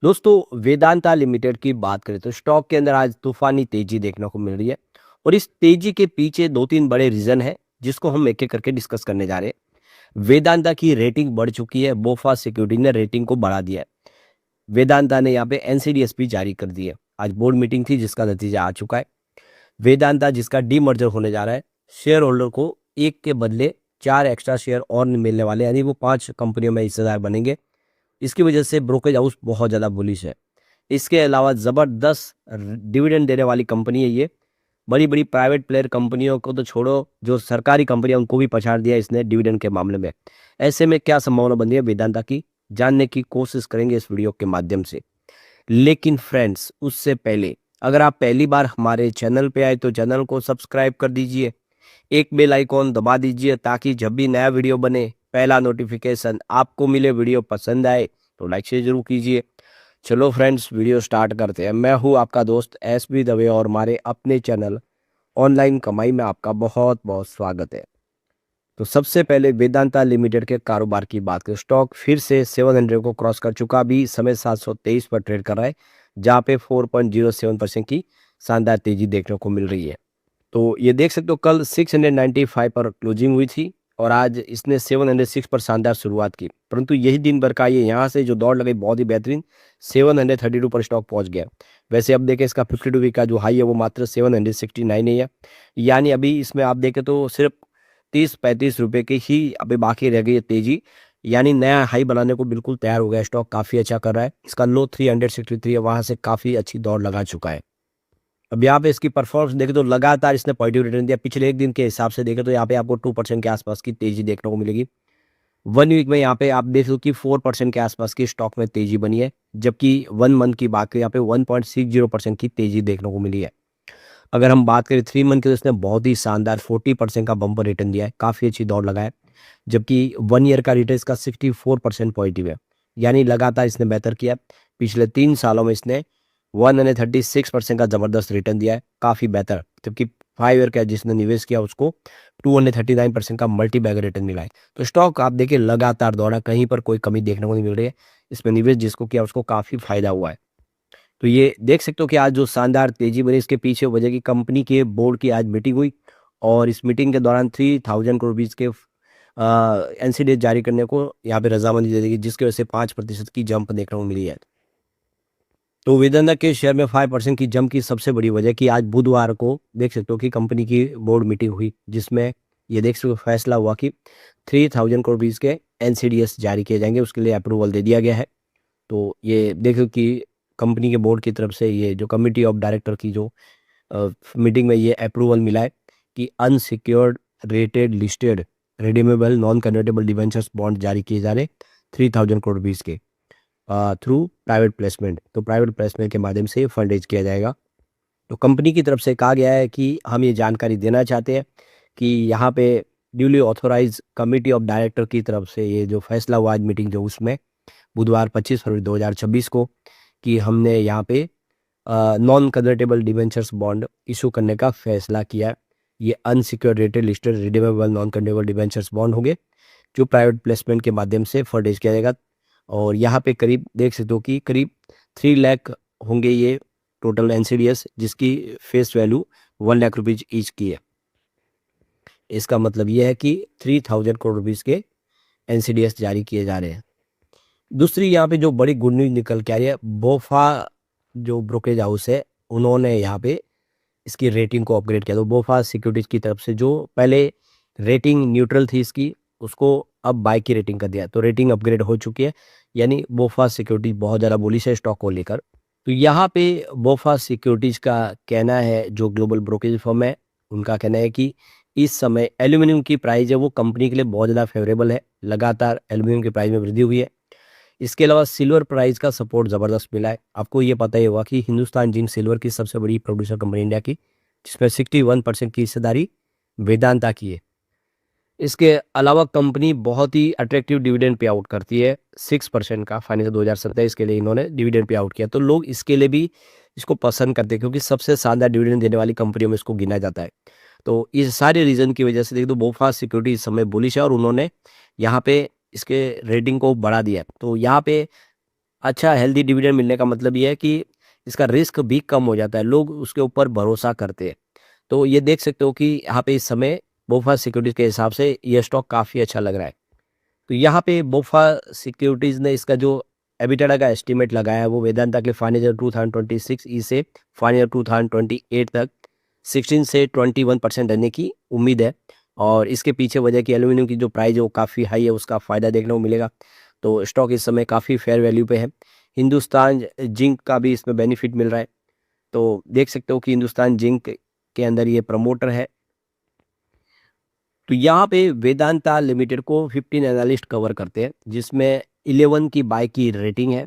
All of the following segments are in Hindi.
दोस्तों वेदांता लिमिटेड की बात करें तो स्टॉक के अंदर आज तूफानी तेजी देखने को मिल रही है और इस तेजी के पीछे दो तीन बड़े रीजन हैं जिसको हम एक एक करके डिस्कस करने जा रहे हैं। वेदांता की रेटिंग बढ़ चुकी है, बोफा सिक्योरिटी ने रेटिंग को बढ़ा दिया है। वेदांता ने यहाँ पे एनसीडीएस भी जारी कर दी है। आज बोर्ड मीटिंग थी जिसका नतीजा आ चुका है। वेदांता जिसका डीमर्जर होने जा रहा है, शेयर होल्डर को एक के बदले चार एक्स्ट्रा शेयर और मिलने वाले, यानी वो 5 कंपनियों में हिस्सेदार बनेंगे। इसकी वजह से ब्रोकरेज हाउस बहुत ज़्यादा बुलिश है। इसके अलावा ज़बरदस्त डिविडेंड देने वाली कंपनी है ये। बड़ी-बड़ी प्राइवेट प्लेयर कंपनियों को तो छोड़ो, जो सरकारी कंपनियाँ उनको भी पछाड़ दिया इसने डिविडेंड के मामले में। ऐसे में क्या संभावना बन रही है वेदांता की, जानने की कोशिश करेंगे इस वीडियो के माध्यम से। लेकिन फ्रेंड्स उससे पहले अगर आप पहली बार हमारे चैनल पे आए तो चैनल को सब्सक्राइब कर दीजिए, एक बेल आइकॉन दबा दीजिए ताकि जब भी नया वीडियो बने पहला नोटिफिकेशन आपको मिले। वीडियो पसंद आए तो लाइक शेयर जरूर कीजिए। चलो फ्रेंड्स वीडियो स्टार्ट करते हैं। मैं हूँ आपका दोस्त एसबी दवे और हमारे अपने चैनल ऑनलाइन कमाई में आपका बहुत बहुत स्वागत है। तो सबसे पहले वेदांता लिमिटेड के कारोबार की बात करें, स्टॉक फिर से 700 को क्रॉस कर चुका, अभी इस समय 723 पर ट्रेड कर रहा है, जहाँ पे 4.07% की शानदार तेजी देखने को मिल रही है। तो ये देख सकते हो कल 695 पर क्लोजिंग हुई थी और आज इसने 706 पर शानदार शुरुआत की, परंतु यही दिन भर का ये यहाँ से जो दौड़ लगाई बहुत ही बेहतरीन 732 पर स्टॉक पहुंच गया। वैसे अब देखें इसका 52 वीक का जो हाई है वो मात्र 769 ही है, यानी अभी इसमें आप देखें तो सिर्फ 30-35 रुपए की ही अभी बाकी रह गई है तेजी, यानी नया हाई बनाने को बिल्कुल तैयार हो गया। स्टॉक काफी अच्छा कर रहा है, इसका लो 363 है, वहां से काफी अच्छी दौड़ लगा चुका है। अब यहाँ पे इसकी परफॉर्मेंस देखें तो लगातार इसने पॉजिटिव रिटर्न दिया। पिछले एक दिन के हिसाब से देखें तो यहाँ पे आपको 2% के आसपास की तेजी देखने को मिलेगी। 1 वीक में यहाँ पे आप देख लो कि 4% के आसपास की स्टॉक में तेजी बनी है, जबकि 1 मंथ की बात करें यहाँ पे 1.60% की तेजी देखने को मिली है। अगर हम बात करें 3 मंथ की तो इसने बहुत ही शानदार 40% का बम्पर रिटर्न दिया है, काफी अच्छी दौड़ लगाए, जबकि 1 ईयर का रिटर्न इसका 64% पॉजिटिव है, यानी लगातार इसने बेहतर किया। पिछले 3 सालों में इसने 136% का जबरदस्त रिटर्न दिया है, काफी बेहतर, जबकि 5 ईयर का जिसने निवेश किया उसको 239% का मल्टी बैग रिटर्न मिला है। तो स्टॉक आप देखिए लगातार दौड़ा, कहीं पर कोई कमी देखने को नहीं मिल रही है। इसमें निवेश जिसको किया उसको काफी फायदा हुआ है। तो ये देख सकते हो कि आज जो शानदार तेजी बनी इसके पीछे वजह की कंपनी के बोर्ड की आज मीटिंग हुई और इस मीटिंग के दौरान 3000 करोड़ रुपीज के एनसीडी जारी करने को यहाँ पे रजामंदी दे देगी, जिसकी वजह से 5% की जंप देखने को मिली है। तो वेदांता के शेयर में 5% की जंप की सबसे बड़ी वजह कि आज बुधवार को देख सकते हो कि कंपनी की बोर्ड मीटिंग हुई, जिसमें ये देख सकते हो फैसला हुआ कि 3000 करोड़ रुपीज के एनसीडीएस जारी किए जाएंगे, उसके लिए अप्रूवल दे दिया गया है। तो ये देखो कि कंपनी के बोर्ड की तरफ से ये जो कमिटी ऑफ डायरेक्टर की जो मीटिंग में ये अप्रूवल मिला है कि unsecured rated listed redeemable non convertible debentures bond जारी किए जा रहे 3000 करोड़ रुपीज के थ्रू प्राइवेट प्लेसमेंट। तो प्राइवेट प्लेसमेंट के माध्यम से फंड रेज किया जाएगा। तो कंपनी की तरफ से कहा गया है कि हम ये जानकारी देना चाहते हैं कि यहाँ पे duly authorise committee of director की तरफ से ये जो फैसला हुआ आज मीटिंग जो उसमें बुधवार 25 फरवरी 2026 को कि हमने यहाँ पे non convertible debentures bond issue करने का फैसला किया है। ये unsecured rated listed redeemable non convertible debentures bond होंगे जो प्राइवेट प्लेसमेंट के माध्यम से फंड रेज किया जाएगा। और यहाँ पे करीब देख सकते हो कि करीब 3 लाख होंगे ये टोटल एनसीडीएस, जिसकी face value 1 lakh rupees each की है। इसका मतलब ये है कि 3000 करोड़ रुपीज के एनसीडीएस जारी किए जा रहे हैं। दूसरी यहाँ पे जो बड़ी गुड न्यूज निकल के आ रही है, बोफा जो ब्रोकरेज हाउस है उन्होंने यहाँ पे इसकी रेटिंग को अपग्रेड किया। तो बोफा सिक्योरिटीज की तरफ से जो पहले रेटिंग न्यूट्रल थी इसकी, उसको अब बाय की रेटिंग कर दिया, तो रेटिंग अपग्रेड हो चुकी है, यानी बोफा सिक्योरिटीज बहुत ज़्यादा बुलिश है स्टॉक को लेकर। तो यहाँ पे बोफा सिक्योरिटीज का कहना है, जो ग्लोबल ब्रोकरेज फर्म है उनका कहना है कि इस समय एल्यूमिनियम की प्राइस है वो कंपनी के लिए बहुत ज़्यादा फेवरेबल है, लगातार एल्यूमिनियम की प्राइस में वृद्धि हुई है। इसके अलावा सिल्वर प्राइस का सपोर्ट ज़बरदस्त मिला है। आपको ये पता ही होगा कि हिंदुस्तान जिंक सिल्वर की सबसे बड़ी प्रोड्यूसर कंपनी इंडिया की, जिसमें 61% की हिस्सेदारी वेदांता की है। इसके अलावा कंपनी बहुत ही अट्रैक्टिव डिविडेंड पे आउट करती है, 6% का फाइनेंशियल 2027 के लिए इन्होंने डिविडेंड पे आउट किया। तो लोग इसके लिए भी इसको पसंद करते हैं क्योंकि सबसे शानदार डिविडेंड देने वाली कंपनियों में इसको गिना जाता है। तो इस सारे रीजन की वजह से देख दो बोफा सिक्योरिटी इस समय बुलिश है और उन्होंने यहाँ पे इसके रेटिंग को बढ़ा दिया है। तो यहाँ पे अच्छा हेल्दी डिविडेंड मिलने का मतलब ये है कि इसका रिस्क भी कम हो जाता है, लोग उसके ऊपर भरोसा करते हैं। तो ये देख सकते हो कि यहाँ पे इस समय बोफा सिक्योरिटीज़ के हिसाब से ये स्टॉक काफ़ी अच्छा लग रहा है। तो यहाँ पे बोफा सिक्योरिटीज़ ने इसका जो एबिटाडा का एस्टीमेट लगाया है वो वेदांता के फाइनेंशियल 2026 ई से फाइनेंशियल 2028 तक 16 से 21% रहने की उम्मीद है। और इसके पीछे वजह की एल्यूमिनियम की जो प्राइस है वो काफ़ी हाई है, उसका फ़ायदा देखने को मिलेगा। तो स्टॉक इस समय काफ़ी फेयर वैल्यू पे है। हिंदुस्तान जिंक का भी इसमें बेनिफिट मिल रहा है। तो देख सकते हो कि हिंदुस्तान जिंक के अंदर ये प्रमोटर है। तो यहाँ पे वेदांता लिमिटेड को 15 एनालिस्ट कवर करते हैं, जिसमें 11 की बाय की रेटिंग है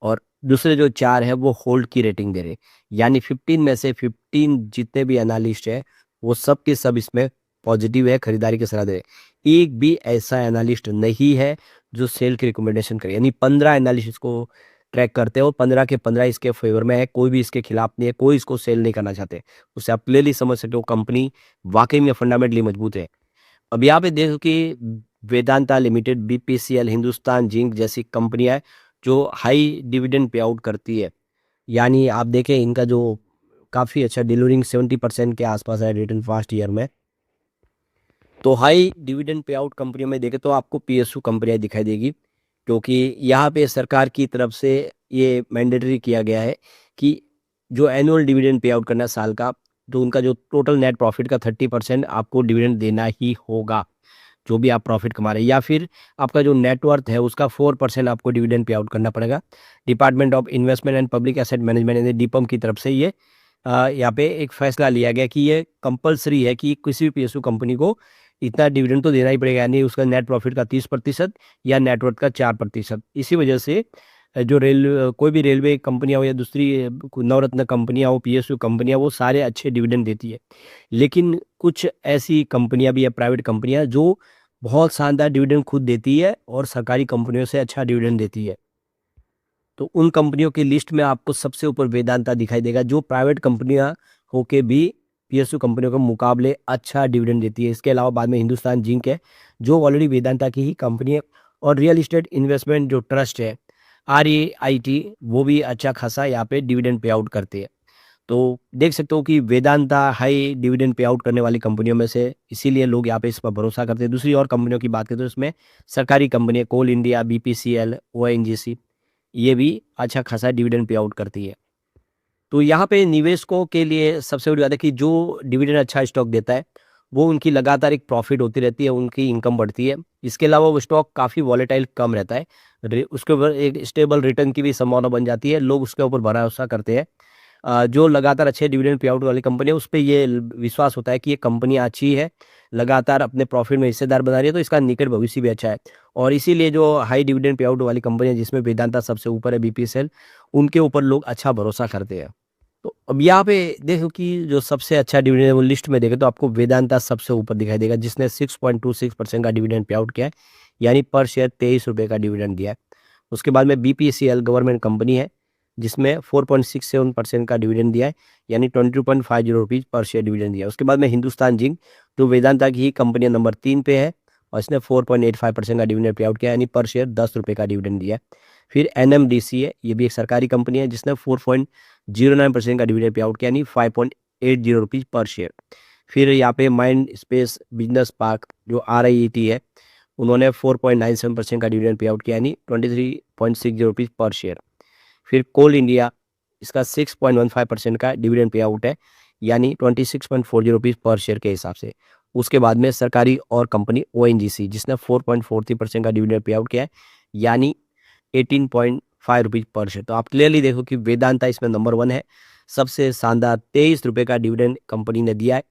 और दूसरे जो 4 है वो होल्ड की रेटिंग दे रहे हैं। यानी 15 में से 15 जितने भी एनालिस्ट है वो सब के सब इसमें पॉजिटिव है, खरीदारी की सलाह दे रहे हैं। एक भी ऐसा एनालिस्ट नहीं है जो सेल की रिकमेंडेशन करे। यानी 15 एनालिस्ट इसको ट्रैक करते हैं और 15 के 15 इसके फेवर में है, कोई भी इसके खिलाफ नहीं है, कोई इसको सेल नहीं करना चाहते। उससे आप क्लियरली समझ सकते हो कंपनी वाकई में फंडामेंटली मजबूत है। अब यहाँ पे देखो कि Vedanta limited, BPCL, Hindustan zinc जैसी कंपनियां हैं जो हाई डिविडेंड पे आउट करती है। यानी आप देखें इनका जो काफ़ी अच्छा डिलीवरिंग 70% के आसपास है रिटर्न फास्ट ईयर में। तो हाई डिविडेंड पे आउट कंपनियों में देखें तो आपको पीएसयू कंपनियां दिखाई देगी, क्योंकि यहाँ पे सरकार की तरफ से ये मैंडेटरी किया गया है कि जो एनुअल डिविडेंड पे आउट करना है साल का, तो उनका जो टोटल नेट प्रॉफिट का 30% आपको डिविडेंड देना ही होगा, जो भी आप प्रॉफिट कमा रहे हैं। या फिर आपका जो नेटवर्थ है उसका 4% आपको डिविडेंड पे आउट करना पड़ेगा। Department of investment and public asset management यानी डीपम की तरफ से ये यहाँ पे एक फैसला लिया गया कि ये कंपलसरी है कि किसी भी पीएसयू कंपनी को इतना डिविडेंड तो देना ही पड़ेगा, यानी उसका नेट प्रॉफिट का 30% या नेटवर्थ का 4%। इसी वजह से जो कोई भी रेलवे कंपनियाँ हो या दूसरी नवरत्न कंपनियाँ हो, पीएसयू कंपनियाँ, वो सारे अच्छे डिविडेंड देती है। लेकिन कुछ ऐसी कंपनियाँ भी है, प्राइवेट कंपनियाँ, जो बहुत शानदार डिविडेंड खुद देती है और सरकारी कंपनियों से अच्छा डिविडेंड देती है। तो उन कंपनियों की लिस्ट में आपको सबसे ऊपर वेदांता दिखाई देगा, जो प्राइवेट कंपनियां होके भी पीएसयू कंपनियों के मुकाबले अच्छा डिविडेंड देती है। इसके अलावा बाद में हिंदुस्तान जिंक है, जो ऑलरेडी वेदांता की ही कंपनी है। और रियल इस्टेट इन्वेस्टमेंट जो ट्रस्ट है, REIT, वो भी अच्छा खासा यहाँ पे डिविडेंड पे आउट करती है। तो देख सकते हो कि Vedanta high dividend pay out करने वाली कंपनियों में से, इसीलिए लोग यहाँ पे इस पर भरोसा करते हैं। दूसरी और कंपनियों की बात करें तो इसमें सरकारी कंपनी है, कोल इंडिया, BPCL, ONGC, ये भी अच्छा खासा डिविडेंड पे आउट करती है। तो यहाँ पे निवेशकों के लिए सबसे बड़ी बात है कि जो डिविडेंड अच्छा स्टॉक देता है वो उनकी लगातार एक प्रॉफिट होती रहती है, उनकी इनकम बढ़ती है। इसके अलावा वो स्टॉक काफ़ी वॉलेटाइल कम रहता है, उसके ऊपर एक स्टेबल रिटर्न की भी संभावना बन जाती है, लोग उसके ऊपर भरोसा करते हैं। जो लगातार अच्छे डिविडेंड पे आउट वाली कंपनी है उस पे ये विश्वास होता है कि ये कंपनी अच्छी है, लगातार अपने प्रॉफिट में हिस्सेदार बना रही है, तो इसका निकट भविष्य भी अच्छा है। और इसीलिए जो हाई डिविडेंड पे आउट वाली कंपनी है जिसमें वेदांता सबसे ऊपर है, BPCL, उनके ऊपर लोग अच्छा भरोसा करते हैं। तो अब यहाँ पे देखो कि जो सबसे अच्छा डिविडेंड है वो लिस्ट में देखें तो आपको वेदांता सबसे ऊपर दिखाई देगा, जिसने 6.26% का डिविडेंड पे आउट किया है, यानी पर शेयर 23 रुपये का डिविडेंड दिया है। उसके बाद में BPCL गवर्नमेंट कंपनी है, जिसमें 4.67% का डिविडेंड दिया है, यानी 22.50 रुपीज़ पर शेयर डिविडेंड दिया है। उसके बाद में हिंदुस्तान जिंक, जो वेदांता की ही कंपनी नंबर 3 पे है, और इसने 4.85% का डिविडेंड पे आउट किया, यानी पर शेयर 10 रुपये का डिविडेंड दिया है। फिर NMDC है, ये भी एक सरकारी कंपनी है, जिसने 4.09% का डिविडेंड पे आउट किया, यानी 5.80 रुपीज़ पर शेयर। फिर यहाँ पे माइंड स्पेस बिजनेस पार्क, जो RIET है, उन्होंने 4.97% का डिविडेंड पे आउट किया, यानी 23.60 रुपीज़ पर शेयर। फिर कोल इंडिया, इसका 6.15% का डिविडेंड पे आउट है, यानी 26.40 रुपीज़ पर शेयर के हिसाब से। उसके बाद में सरकारी और कंपनी ONGC, जिसने 4.43% का डिविडेंड पे आउट किया है, यानी 18.5 रुपीज़ पर शेयर। तो आप क्लियरली देखो कि वेदांता इसमें नंबर 1 है, सबसे शानदार 23 रुपये का डिविडेंड कंपनी ने दिया है,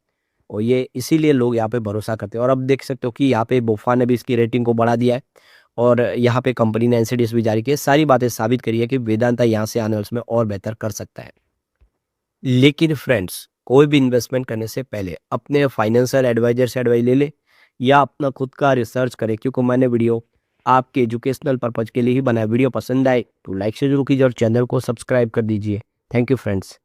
और ये इसीलिए लोग यहाँ पे भरोसा करते हैं। और अब देख सकते हो कि यहाँ पे बोफा ने भी इसकी रेटिंग को बढ़ा दिया है, और यहाँ पे कंपनी ने NCDs भी जारी की है। सारी बातें साबित करी है कि वेदांता यहाँ से आने वाले समय और बेहतर कर सकता है। लेकिन फ्रेंड्स, कोई भी इन्वेस्टमेंट करने से पहले अपने फाइनेंशियल एडवाइजर से एडवाइस ले ले, या अपना खुद का रिसर्च करें, क्योंकि मैंने वीडियो आपके एजुकेशनल पर्पज के लिए ही बनाया। वीडियो पसंद आए तो लाइक से जरूर कीजिए और चैनल को सब्सक्राइब कर दीजिए। Thank you friends.